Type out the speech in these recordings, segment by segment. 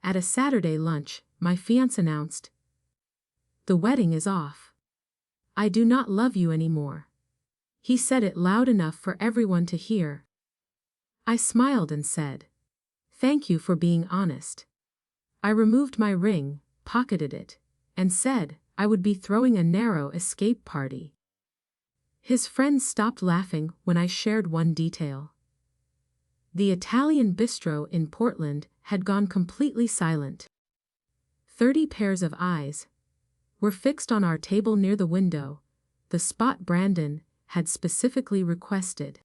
At a Saturday lunch, my fiancé announced, "The wedding is off. I do not love you anymore." He said it loud enough for everyone to hear. I smiled and said, "Thank you for being honest." I removed my ring, pocketed it, and said I would be throwing a narrow escape party. His friends stopped laughing when I shared one detail. The Italian bistro in Portland had gone completely silent. 30 pairs of eyes were fixed on our table near the window, the spot Brandon had specifically requested.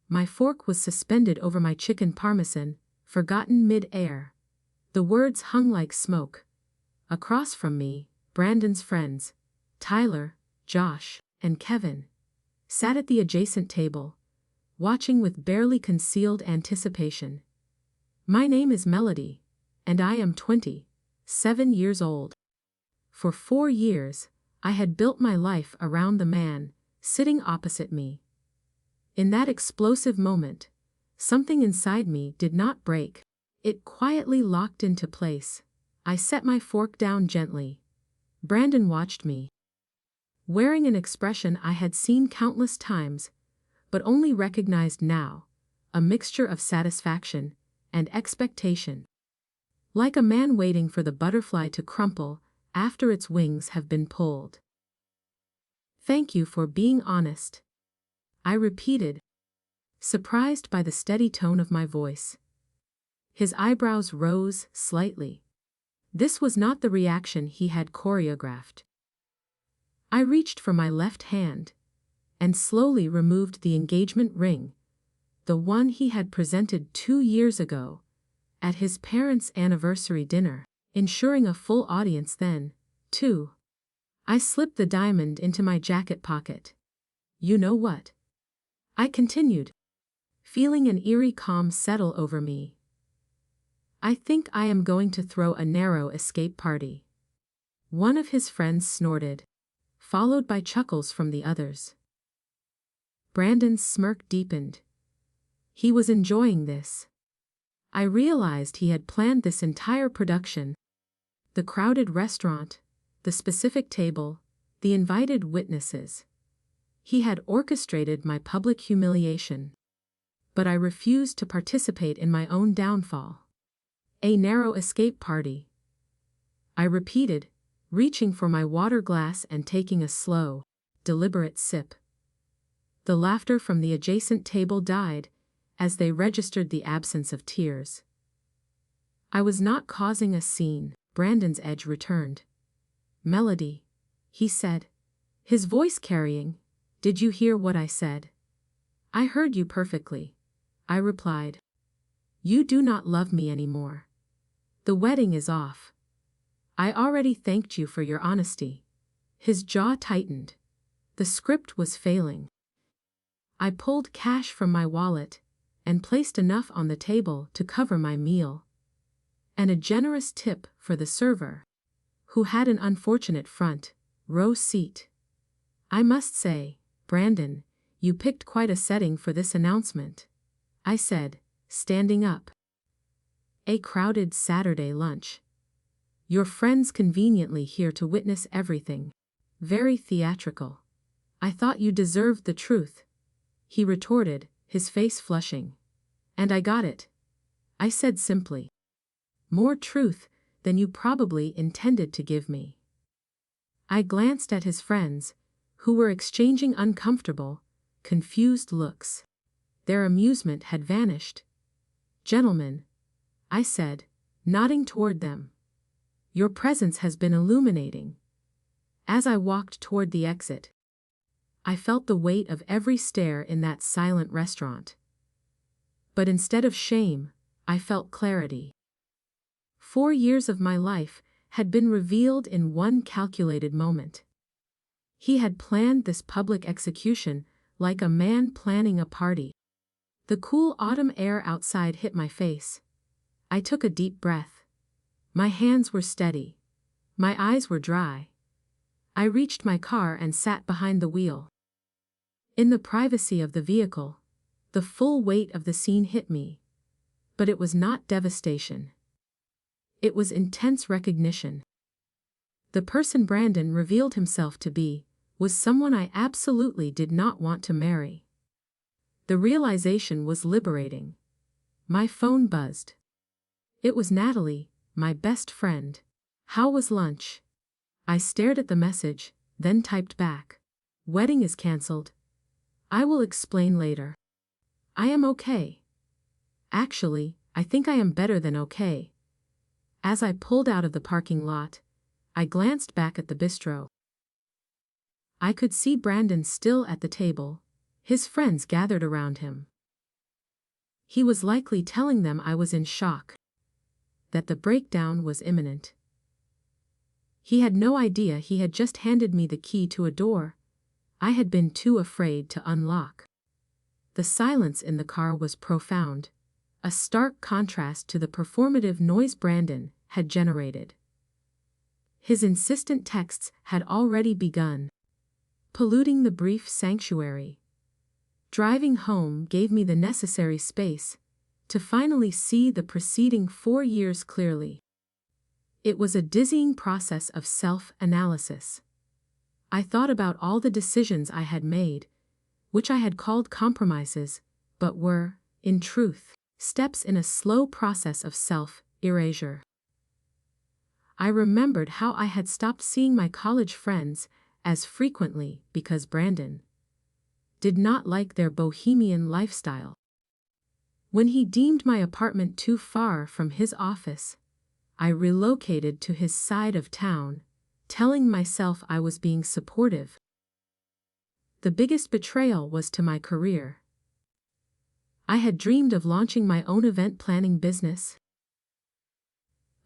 My fork was suspended over my chicken parmesan, forgotten mid-air. The words hung like smoke. Across from me, Brandon's friends, Tyler, Josh, and Kevin, sat at the adjacent table, watching with barely concealed anticipation. My name is Melody, and I am 27 years old. For 4 years, I had built my life around the man sitting opposite me. In that explosive moment, something inside me did not break. It quietly locked into place. I set my fork down gently. Brandon watched me, wearing an expression I had seen countless times, but only recognized now, a mixture of satisfaction and expectation. Like a man waiting for the butterfly to crumple after its wings have been pulled. "Thank you for being honest," I repeated, surprised by the steady tone of my voice. His eyebrows rose slightly. This was not the reaction he had choreographed. I reached for my left hand and slowly removed the engagement ring, the one he had presented 2 years ago at his parents' anniversary dinner, ensuring a full audience then, too. I slipped the diamond into my jacket pocket. "You know what?" I continued, feeling an eerie calm settle over me. "I think I am going to throw a narrow escape party." One of his friends snorted, followed by chuckles from the others. Brandon's smirk deepened. He was enjoying this. I realized he had planned this entire production. The crowded restaurant, the specific table, the invited witnesses. He had orchestrated my public humiliation. But I refused to participate in my own downfall. "A narrow escape party," I repeated, reaching for my water glass and taking a slow, deliberate sip. The laughter from the adjacent table died as they registered the absence of tears. I was not causing a scene. Brandon's edge returned. "Melody," he said, his voice carrying, "Did you hear what I said?" "I heard you perfectly," I replied. "You do not love me anymore. The wedding is off. I already thanked you for your honesty." His jaw tightened. The script was failing. I pulled cash from my wallet and placed enough on the table to cover my meal, and a generous tip for the server, who had an unfortunate front row seat. "I must say, Brandon, you picked quite a setting for this announcement," I said, standing up. "A crowded Saturday lunch. Your friends conveniently here to witness everything. Very theatrical. I thought you deserved the truth," he retorted, his face flushing. "And I got it," I said simply. "More truth than you probably intended to give me." I glanced at his friends, who were exchanging uncomfortable, confused looks. Their amusement had vanished. "Gentlemen," I said, nodding toward them, "your presence has been illuminating." As I walked toward the exit, I felt the weight of every stare in that silent restaurant. But instead of shame, I felt clarity. 4 years of my life had been revealed in one calculated moment. He had planned this public execution like a man planning a party. The cool autumn air outside hit my face. I took a deep breath. My hands were steady. My eyes were dry. I reached my car and sat behind the wheel. In the privacy of the vehicle, the full weight of the scene hit me. But it was not devastation. It was intense recognition. The person Brandon revealed himself to be was someone I absolutely did not want to marry. The realization was liberating. My phone buzzed. It was Natalie, my best friend. How was lunch? I stared at the message, then typed back. Wedding is cancelled. I will explain later. I am okay. Actually, I think I am better than okay. As I pulled out of the parking lot, I glanced back at the bistro. I could see Brandon still at the table, his friends gathered around him. He was likely telling them I was in shock, that the breakdown was imminent. He had no idea he had just handed me the key to a door I had been too afraid to unlock. The silence in the car was profound, a stark contrast to the performative noise Brandon had generated. His insistent texts had already begun, polluting the brief sanctuary. Driving home gave me the necessary space to finally see the preceding 4 years clearly. It was a dizzying process of self-analysis. I thought about all the decisions I had made, which I had called compromises, but were, in truth, steps in a slow process of self-erasure. I remembered how I had stopped seeing my college friends as frequently because Brandon did not like their bohemian lifestyle. When he deemed my apartment too far from his office, I relocated to his side of town, telling myself I was being supportive. The biggest betrayal was to my career. I had dreamed of launching my own event planning business,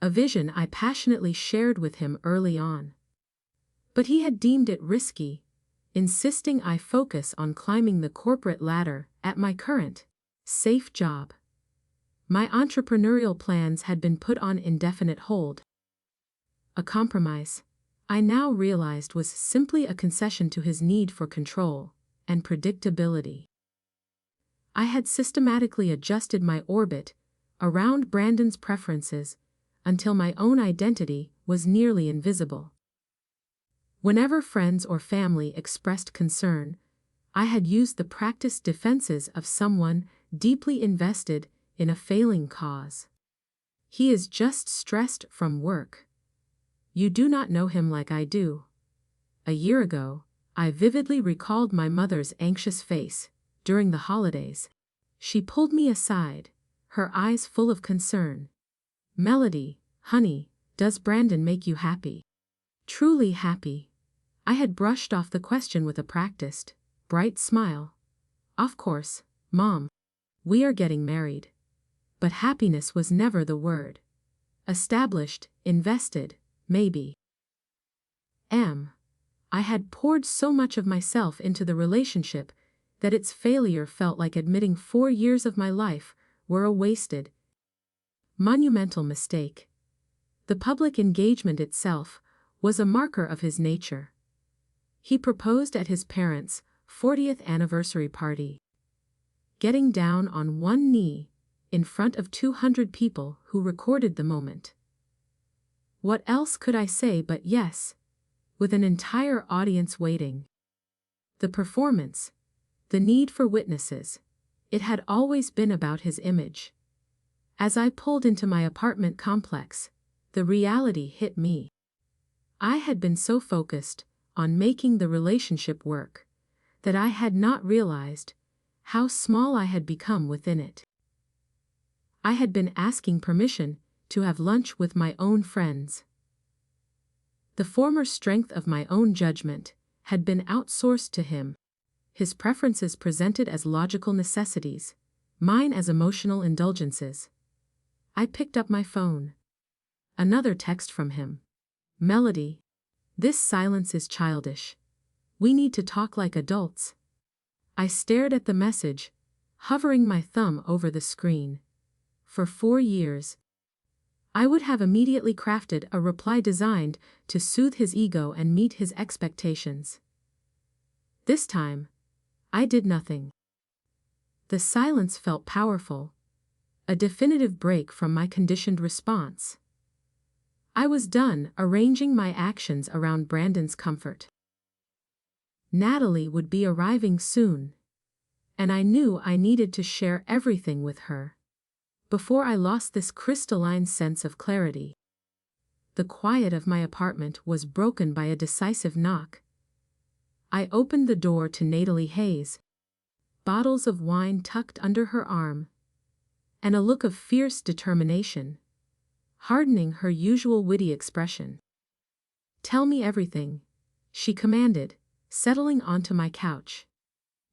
a vision I passionately shared with him early on. But he had deemed it risky, insisting I focus on climbing the corporate ladder at my current, safe job. My entrepreneurial plans had been put on indefinite hold. A compromise, I now realized, was simply a concession to his need for control and predictability. I had systematically adjusted my orbit around Brandon's preferences until my own identity was nearly invisible. Whenever friends or family expressed concern, I had used the practiced defenses of someone deeply invested in a failing cause. He is just stressed from work. You do not know him like I do. A year ago, I vividly recalled my mother's anxious face during the holidays. She pulled me aside, her eyes full of concern. Melody, honey, does Brandon make you happy? Truly happy. I had brushed off the question with a practiced, bright smile. Of course, Mom. We are getting married. But happiness was never the word. Established, invested, maybe. I had poured so much of myself into the relationship that its failure felt like admitting 4 years of my life were a wasted, monumental mistake. The public engagement itself was a marker of his nature. He proposed at his parents' 40th anniversary party, getting down on one knee in front of 200 people who recorded the moment. What else could I say but yes, with an entire audience waiting? The performance, the need for witnesses, it had always been about his image. As I pulled into my apartment complex, the reality hit me. I had been so focused on making the relationship work that I had not realized how small I had become within it. I had been asking permission to have lunch with my own friends. The former strength of my own judgment had been outsourced to him, his preferences presented as logical necessities, mine as emotional indulgences. I picked up my phone. Another text from him. Melody, this silence is childish. We need to talk like adults. I stared at the message, hovering my thumb over the screen. For 4 years, I would have immediately crafted a reply designed to soothe his ego and meet his expectations. This time, I did nothing. The silence felt powerful, a definitive break from my conditioned response. I was done arranging my actions around Brandon's comfort. Natalie would be arriving soon, and I knew I needed to share everything with her before I lost this crystalline sense of clarity. The quiet of my apartment was broken by a decisive knock. I opened the door to Natalie Hayes, bottles of wine tucked under her arm, and a look of fierce determination hardening her usual witty expression. "Tell me everything," she commanded, settling onto my couch.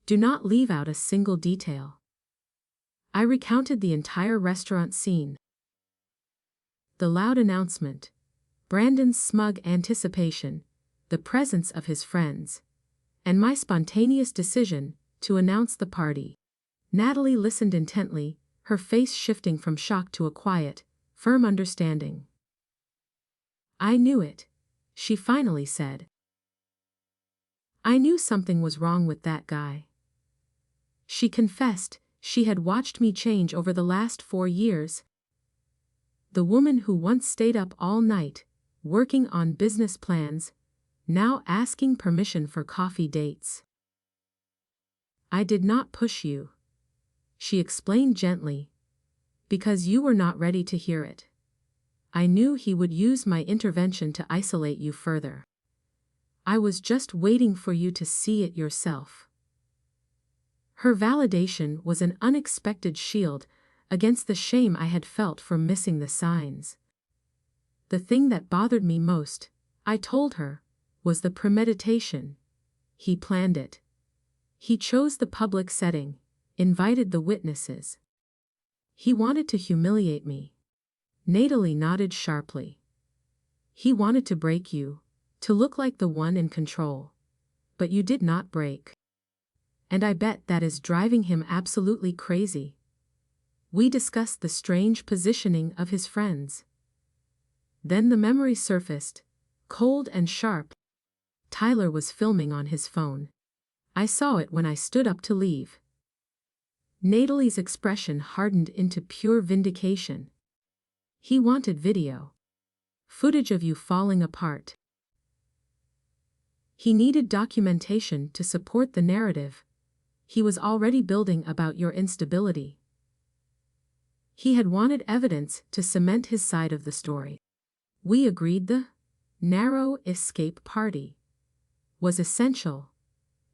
"Do not leave out a single detail." I recounted the entire restaurant scene. The loud announcement, Brandon's smug anticipation, the presence of his friends, and my spontaneous decision to announce the party. Natalie listened intently, her face shifting from shock to a quiet, firm understanding. "I knew it," she finally said. "I knew something was wrong with that guy." She confessed she had watched me change over the last 4 years. The woman who once stayed up all night, working on business plans, now asking permission for coffee dates. "I did not push you," she explained gently, "because you were not ready to hear it. I knew he would use my intervention to isolate you further. I was just waiting for you to see it yourself." Her validation was an unexpected shield against the shame I had felt for missing the signs. The thing that bothered me most, I told her, was the premeditation. He planned it. He chose the public setting, invited the witnesses. He wanted to humiliate me. Natalie nodded sharply. "He wanted to break you, to look like the one in control. But you did not break. And I bet that is driving him absolutely crazy." We discussed the strange positioning of his friends. Then the memory surfaced, cold and sharp. Tyler was filming on his phone. I saw it when I stood up to leave. Natalie's expression hardened into pure vindication. "He wanted video. Footage of you falling apart. He needed documentation to support the narrative he was already building about your instability. He had wanted evidence to cement his side of the story." We agreed the narrow escape party was essential.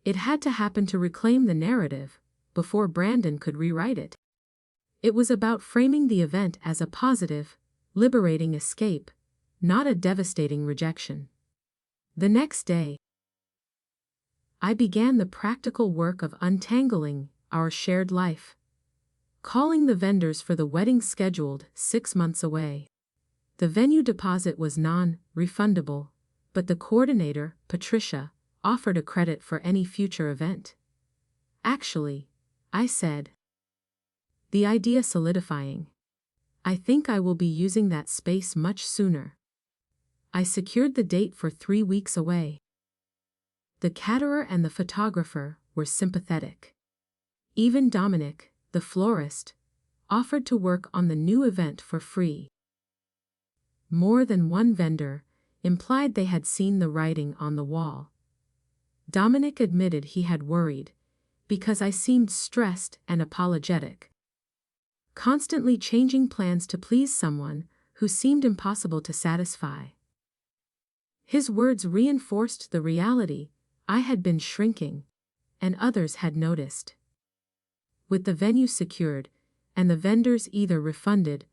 It had to happen to reclaim the narrative before Brandon could rewrite it. It was about framing the event as a positive, liberating escape, not a devastating rejection. The next day, I began the practical work of untangling our shared life. Calling the vendors for the wedding scheduled 6 months away. The venue deposit was non-refundable, but the coordinator, Patricia, offered a credit for any future event. "Actually," I said, the idea solidifying, "I think I will be using that space much sooner." I secured the date for 3 weeks away. The caterer and the photographer were sympathetic. Even Dominic, the florist, offered to work on the new event for free. More than one vendor implied they had seen the writing on the wall. Dominic admitted he had worried, because I seemed stressed and apologetic. Constantly changing plans to please someone who seemed impossible to satisfy. His words reinforced the reality I had been shrinking, and others had noticed. With the venue secured, and the vendors either refunded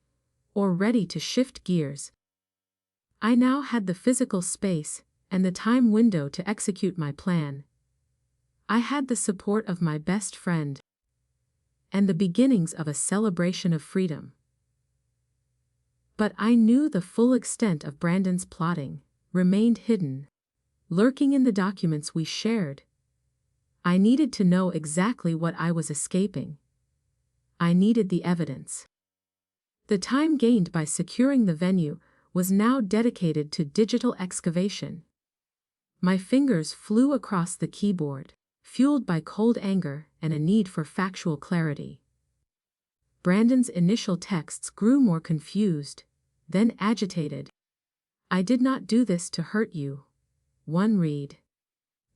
or ready to shift gears, I now had the physical space and the time window to execute my plan. I had the support of my best friend, and the beginnings of a celebration of freedom. But I knew the full extent of Brandon's plotting remained hidden, lurking in the documents we shared. I needed to know exactly what I was escaping. I needed the evidence. The time gained by securing the venue was now dedicated to digital excavation. My fingers flew across the keyboard, fueled by cold anger and a need for factual clarity. Brandon's initial texts grew more confused, then agitated. I did not do this to hurt you. One read.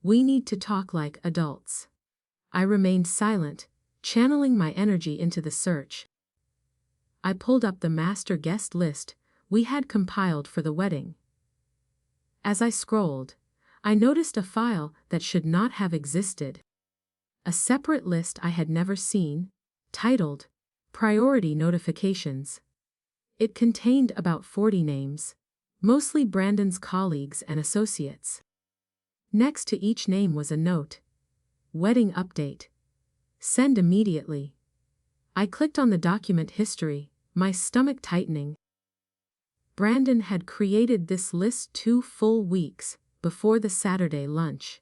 We need to talk like adults. I remained silent, channeling my energy into the search. I pulled up the master guest list we had compiled for the wedding. As I scrolled, I noticed a file that should not have existed. A separate list I had never seen, titled Priority Notifications. It contained about 40 names, mostly Brandon's colleagues and associates. Next to each name was a note. Wedding update. Send immediately. I clicked on the document history, my stomach tightening. Brandon had created this list 2 full weeks before the Saturday lunch.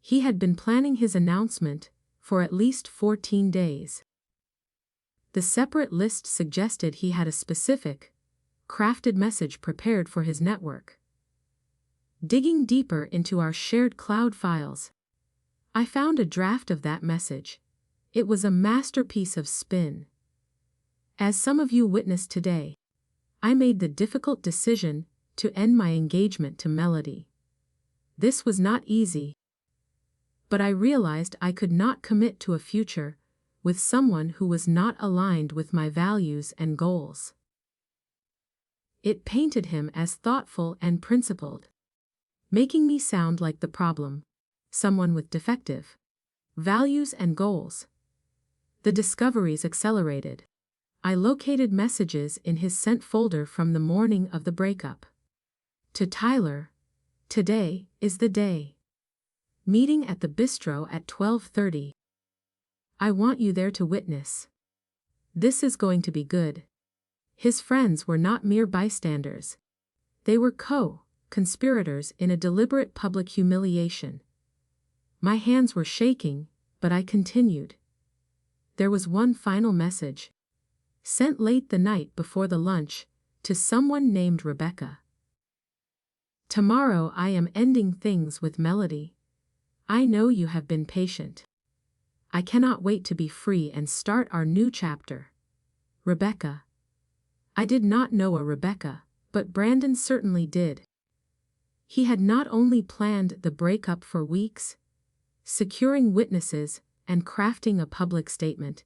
He had been planning his announcement for at least 14 days. The separate list suggested he had a specific, crafted message prepared for his network. Digging deeper into our shared cloud files, I found a draft of that message. It was a masterpiece of spin. As some of you witnessed today, I made the difficult decision to end my engagement to Melody. This was not easy, but I realized I could not commit to a future with someone who was not aligned with my values and goals. It painted him as thoughtful and principled, making me sound like the problem, someone with defective values and goals. The discoveries accelerated. I located messages in his sent folder from the morning of the breakup. To Tyler, today is the day. Meeting at the bistro at 12:30. I want you there to witness. This is going to be good. His friends were not mere bystanders. They were co-conspirators in a deliberate public humiliation. My hands were shaking, but I continued. There was one final message, sent late the night before the lunch, to someone named Rebecca. Tomorrow I am ending things with Melody. I know you have been patient. I cannot wait to be free and start our new chapter. Rebecca. I did not know a Rebecca, but Brandon certainly did. He had not only planned the breakup for weeks, securing witnesses and crafting a public statement,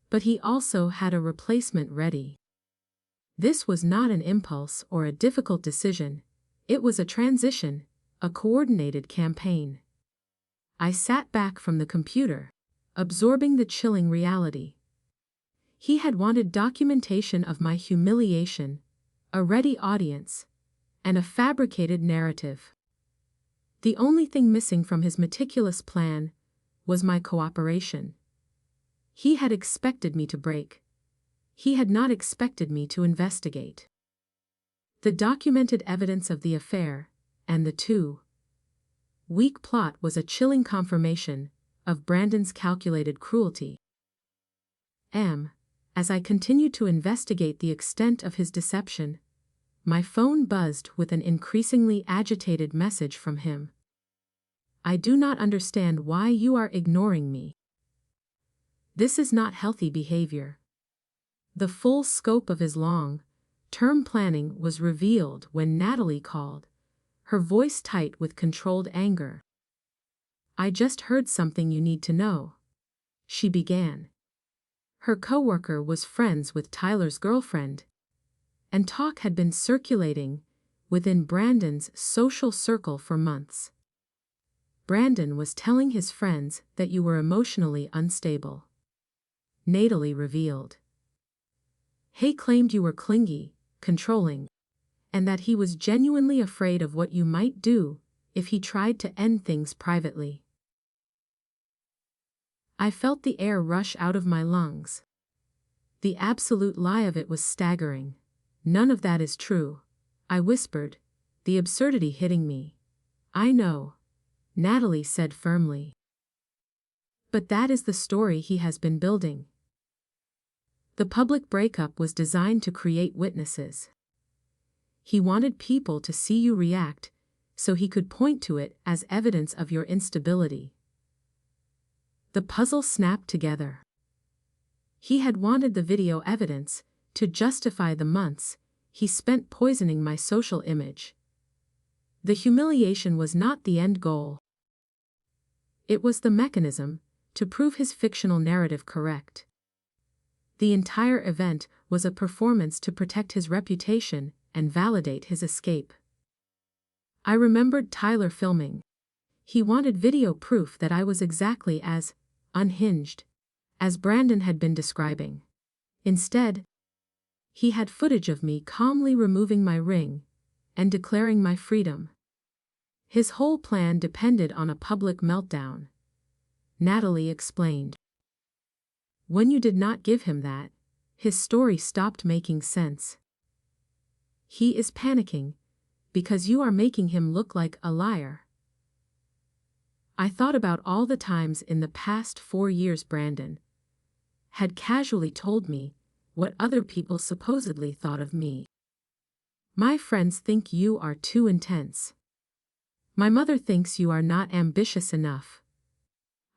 but he also had a replacement ready. This was not an impulse or a difficult decision. It was a transition, a coordinated campaign. I sat back from the computer, absorbing the chilling reality. He had wanted documentation of my humiliation, a ready audience, and a fabricated narrative. The only thing missing from his meticulous plan was my cooperation. He had expected me to break. He had not expected me to investigate. The documented evidence of the affair, and the 2-week plot was a chilling confirmation of Brandon's calculated cruelty. As I continued to investigate the extent of his deception, my phone buzzed with an increasingly agitated message from him. I do not understand why you are ignoring me. This is not healthy behavior. The full scope of his long-term planning was revealed when Natalie called, her voice tight with controlled anger. I just heard something you need to know, she began. Her coworker was friends with Tyler's girlfriend, and talk had been circulating within Brandon's social circle for months. Brandon was telling his friends that you were emotionally unstable, Natalie revealed. He claimed you were clingy, controlling, and that he was genuinely afraid of what you might do if he tried to end things privately. I felt the air rush out of my lungs. The absolute lie of it was staggering. None of that is true, I whispered, the absurdity hitting me. I know, Natalie said firmly. But that is the story he has been building. The public breakup was designed to create witnesses. He wanted people to see you react, so he could point to it as evidence of your instability. The puzzle snapped together. He had wanted the video evidence to justify the months he spent poisoning my social image. The humiliation was not the end goal. It was the mechanism to prove his fictional narrative correct. The entire event was a performance to protect his reputation and validate his escape. I remembered Tyler filming. He wanted video proof that I was exactly as unhinged as Brandon had been describing. Instead, he had footage of me calmly removing my ring and declaring my freedom. His whole plan depended on a public meltdown. Natalie explained. When you did not give him that, his story stopped making sense. He is panicking because you are making him look like a liar. I thought about all the times in the past 4 years Brandon had casually told me what other people supposedly thought of me. My friends think you are too intense. My mother thinks you are not ambitious enough.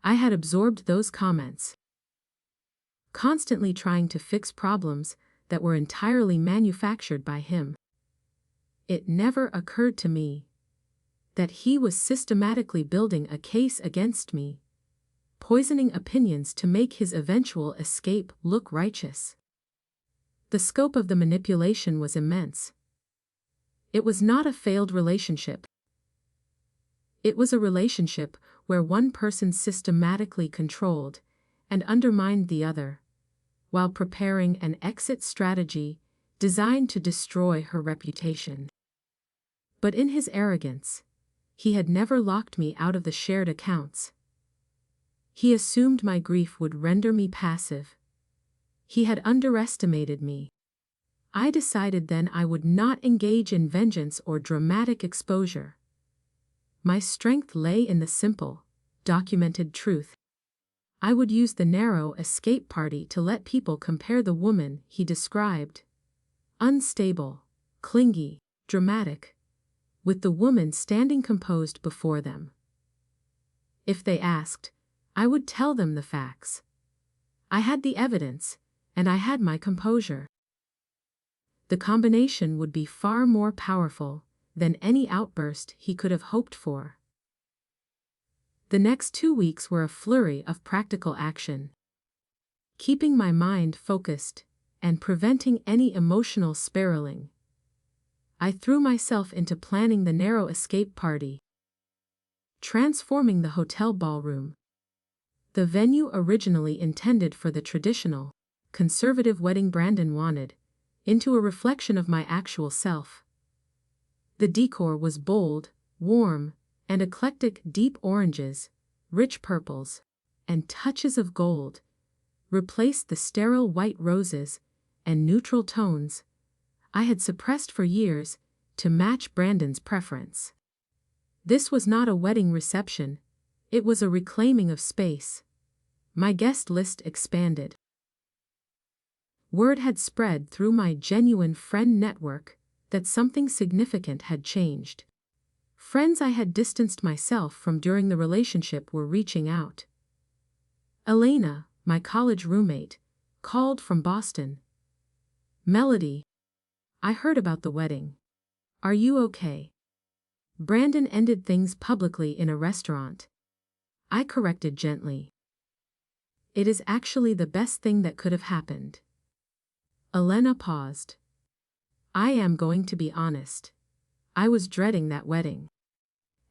I had absorbed those comments, constantly trying to fix problems that were entirely manufactured by him. It never occurred to me that he was systematically building a case against me, poisoning opinions to make his eventual escape look righteous. The scope of the manipulation was immense. It was not a failed relationship. It was a relationship where one person systematically controlled and undermined the other, while preparing an exit strategy designed to destroy her reputation. But in his arrogance, he had never locked me out of the shared accounts. He assumed my grief would render me passive. He had underestimated me. I decided then I would not engage in vengeance or dramatic exposure. My strength lay in the simple, documented truth. I would use the narrow escape party to let people compare the woman he described, unstable, clingy, dramatic, with the woman standing composed before them. If they asked, I would tell them the facts. I had the evidence, and I had my composure. The combination would be far more powerful than any outburst he could have hoped for. The next 2 weeks were a flurry of practical action. Keeping my mind focused and preventing any emotional spiraling, I threw myself into planning the narrow escape party, transforming the hotel ballroom, the venue originally intended for the traditional, conservative wedding Brandon wanted, into a reflection of my actual self. The decor was bold, warm, and eclectic. Deep oranges, rich purples, and touches of gold replaced the sterile white roses and neutral tones I had suppressed for years to match Brandon's preference. This was not a wedding reception, it was a reclaiming of space. My guest list expanded. Word had spread through my genuine friend network that something significant had changed. Friends I had distanced myself from during the relationship were reaching out. Elena, my college roommate, called from Boston. Melody, I heard about the wedding. Are you okay? Brandon ended things publicly in a restaurant. I corrected gently. It is actually the best thing that could have happened. Elena paused. I am going to be honest. I was dreading that wedding.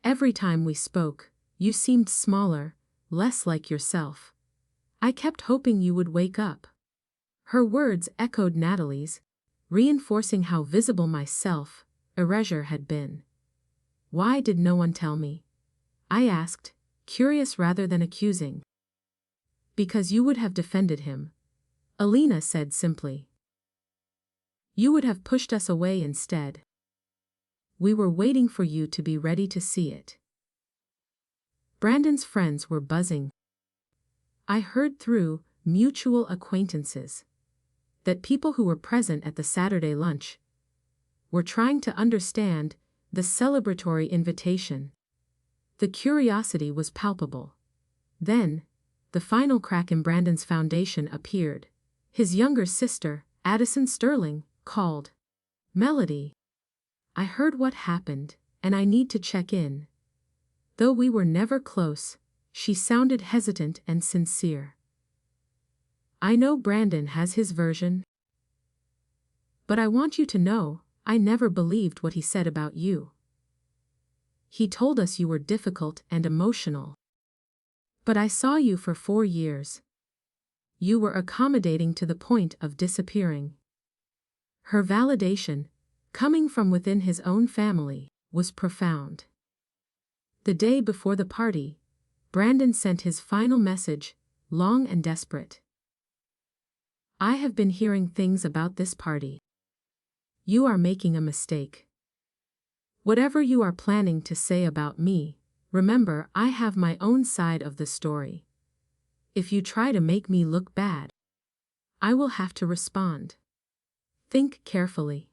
Every time we spoke, you seemed smaller, less like yourself. I kept hoping you would wake up. Her words echoed Natalie's, reinforcing how visible my self-erasure had been. Why did no one tell me? I asked, curious rather than accusing. Because you would have defended him, Elena said simply. You would have pushed us away instead. We were waiting for you to be ready to see it. Brandon's friends were buzzing. I heard through mutual acquaintances that people who were present at the Saturday lunch were trying to understand the celebratory invitation. The curiosity was palpable. Then, the final crack in Brandon's foundation appeared. His younger sister, Addison Sterling, called. Melody, I heard what happened, and I need to check in. Though we were never close, she sounded hesitant and sincere. I know Brandon has his version, but I want you to know, I never believed what he said about you. He told us you were difficult and emotional. But I saw you for 4 years. You were accommodating to the point of disappearing. Her validation, coming from within his own family, was profound. The day before the party, Brandon sent his final message, long and desperate. I have been hearing things about this party. You are making a mistake. Whatever you are planning to say about me, remember I have my own side of the story. If you try to make me look bad, I will have to respond. Think carefully.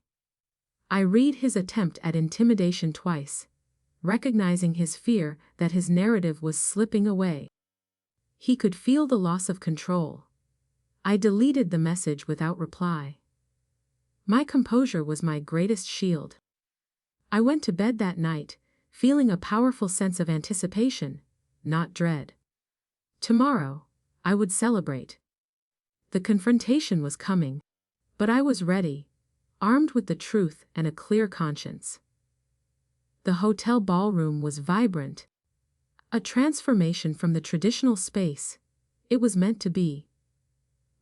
I read his attempt at intimidation twice, recognizing his fear that his narrative was slipping away. He could feel the loss of control. I deleted the message without reply. My composure was my greatest shield. I went to bed that night, feeling a powerful sense of anticipation, not dread. Tomorrow, I would celebrate. The confrontation was coming, but I was ready, armed with the truth and a clear conscience. The hotel ballroom was vibrant, a transformation from the traditional space it was meant to be.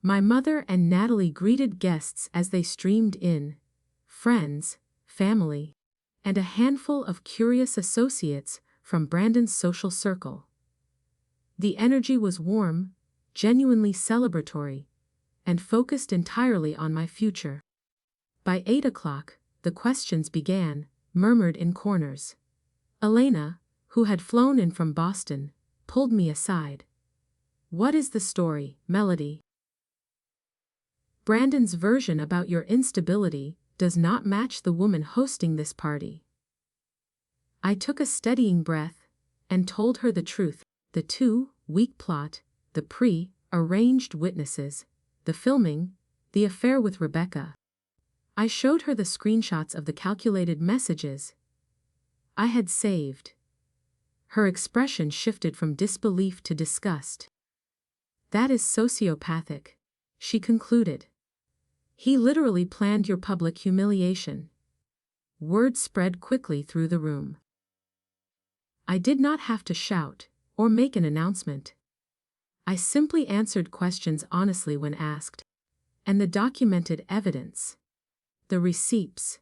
My mother and Natalie greeted guests as they streamed in, friends, family, and a handful of curious associates from Brandon's social circle. The energy was warm, genuinely celebratory, and focused entirely on my future. By 8 o'clock, the questions began, murmured in corners. Elena, who had flown in from Boston, pulled me aside. What is the story, Melody? Brandon's version about your instability does not match the woman hosting this party. I took a steadying breath and told her the truth, the 2-week plot, the pre-arranged witnesses, the filming, the affair with Rebecca. I showed her the screenshots of the calculated messages I had saved. Her expression shifted from disbelief to disgust. That is sociopathic, she concluded. He literally planned your public humiliation. Word spread quickly through the room. I did not have to shout or make an announcement. I simply answered questions honestly when asked, and the documented evidence, the receipts,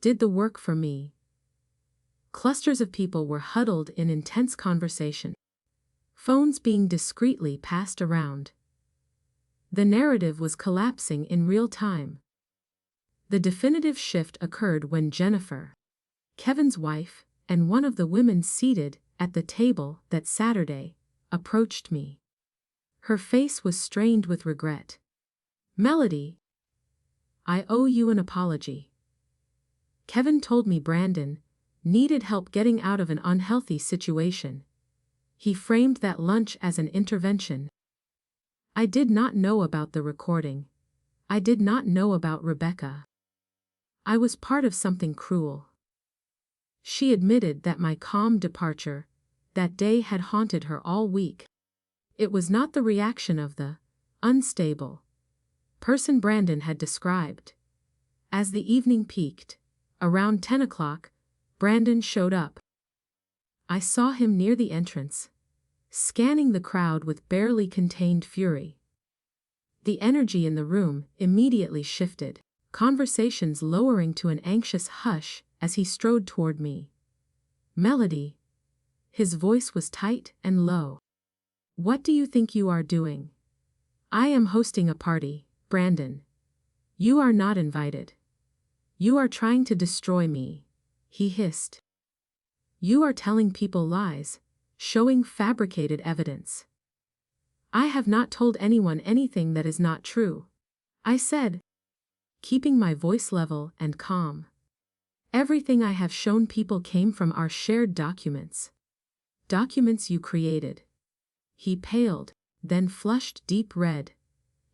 did the work for me. Clusters of people were huddled in intense conversation, phones being discreetly passed around. The narrative was collapsing in real time. The definitive shift occurred when Jennifer, Kevin's wife, and one of the women seated at the table that Saturday, approached me. Her face was strained with regret. Melody, I owe you an apology. Kevin told me Brandon needed help getting out of an unhealthy situation. He framed that lunch as an intervention. I did not know about the recording. I did not know about Rebecca. I was part of something cruel. She admitted that my calm departure that day had haunted her all week. It was not the reaction of the unstable person Brandon had described. As the evening peaked, around 10 o'clock, Brandon showed up. I saw him near the entrance, scanning the crowd with barely contained fury. The energy in the room immediately shifted, conversations lowering to an anxious hush as he strode toward me. Melody. His voice was tight and low. What do you think you are doing? I am hosting a party, Brandon. You are not invited. You are trying to destroy me, he hissed. You are telling people lies, showing fabricated evidence. I have not told anyone anything that is not true, I said, keeping my voice level and calm. Everything I have shown people came from our shared documents. Documents you created. He paled, then flushed deep red.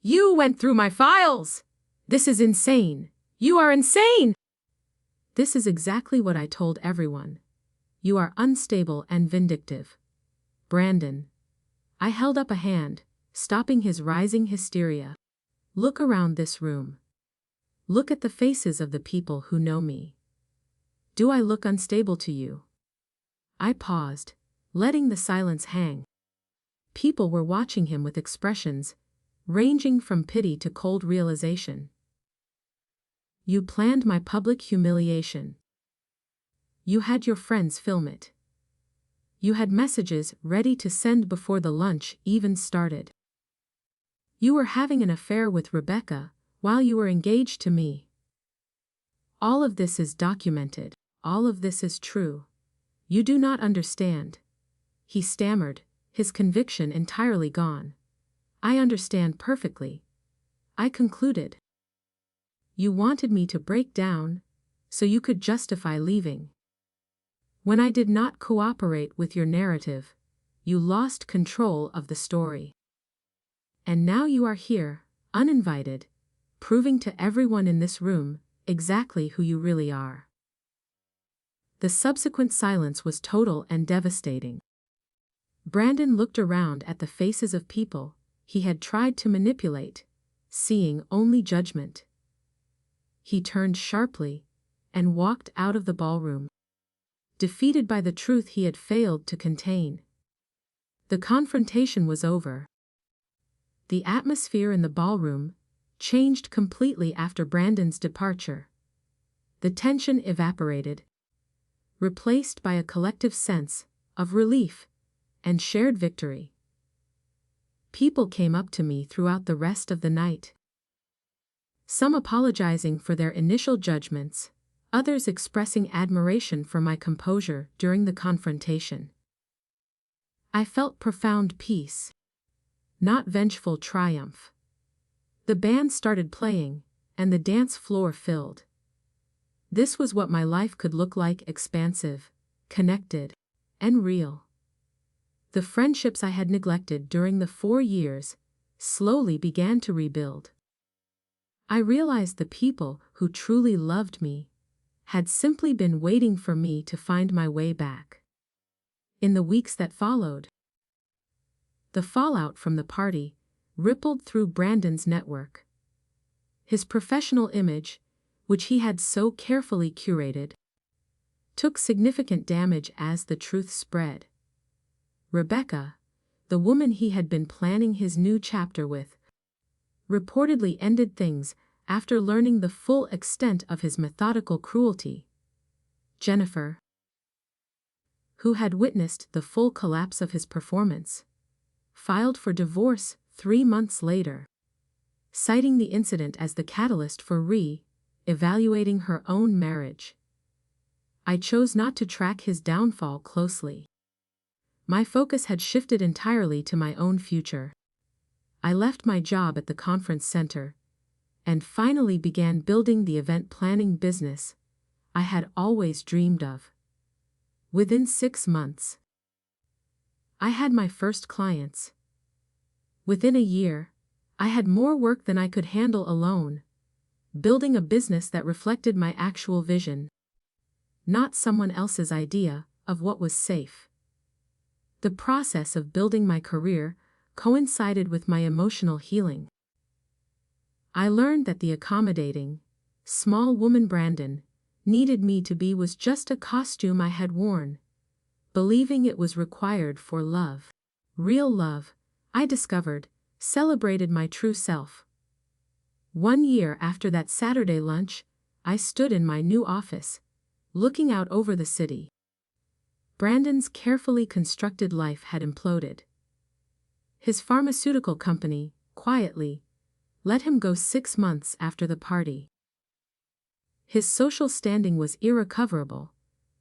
You went through my files! This is insane! You are insane! This is exactly what I told everyone. You are unstable and vindictive. Brandon. I held up a hand, stopping his rising hysteria. Look around this room. Look at the faces of the people who know me. Do I look unstable to you? I paused, letting the silence hang. People were watching him with expressions, ranging from pity to cold realization. You planned my public humiliation. You had your friends film it. You had messages ready to send before the lunch even started. You were having an affair with Rebecca while you were engaged to me. All of this is documented. All of this is true. You do not understand. He stammered, his conviction entirely gone. I understand perfectly. I concluded. You wanted me to break down, so you could justify leaving. When I did not cooperate with your narrative, you lost control of the story. And now you are here, uninvited, proving to everyone in this room exactly who you really are. The subsequent silence was total and devastating. Brandon looked around at the faces of people he had tried to manipulate, seeing only judgment. He turned sharply and walked out of the ballroom, defeated by the truth he had failed to contain. The confrontation was over. The atmosphere in the ballroom changed completely after Brandon's departure. The tension evaporated, replaced by a collective sense of relief and shared victory. People came up to me throughout the rest of the night. Some apologizing for their initial judgments, others expressing admiration for my composure during the confrontation. I felt profound peace, not vengeful triumph. The band started playing, and the dance floor filled. This was what my life could look like: expansive, connected, and real. The friendships I had neglected during the 4 years slowly began to rebuild. I realized the people who truly loved me had simply been waiting for me to find my way back. In the weeks that followed, the fallout from the party rippled through Brandon's network. His professional image, which he had so carefully curated, took significant damage as the truth spread. Rebecca, the woman he had been planning his new chapter with, reportedly ended things after learning the full extent of his methodical cruelty. Jennifer, who had witnessed the full collapse of his performance, filed for divorce 3 months later, citing the incident as the catalyst for re-evaluating her own marriage. I chose not to track his downfall closely. My focus had shifted entirely to my own future. I left my job at the conference center and finally began building the event planning business I had always dreamed of. Within 6 months, I had my first clients. Within a year, I had more work than I could handle alone, building a business that reflected my actual vision, not someone else's idea of what was safe. The process of building my career coincided with my emotional healing. I learned that the accommodating, small woman Brandon needed me to be was just a costume I had worn, believing it was required for love. Real love, I discovered, celebrated my true self. 1 year after that Saturday lunch, I stood in my new office, looking out over the city. Brandon's carefully constructed life had imploded. His pharmaceutical company, quietly, let him go 6 months after the party. His social standing was irrecoverable,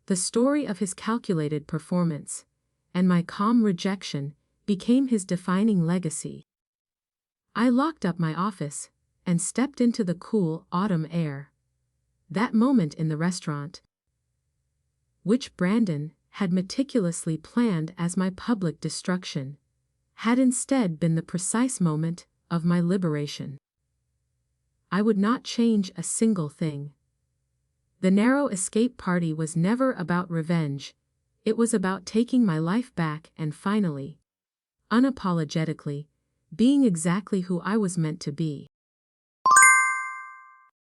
the story of his calculated performance, and my calm rejection became his defining legacy. I locked up my office and stepped into the cool autumn air. That moment in the restaurant, which Brandon had meticulously planned as my public destruction, had instead been the precise moment of my liberation. I would not change a single thing. The narrow escape party was never about revenge. It was about taking my life back and finally, unapologetically, being exactly who I was meant to be.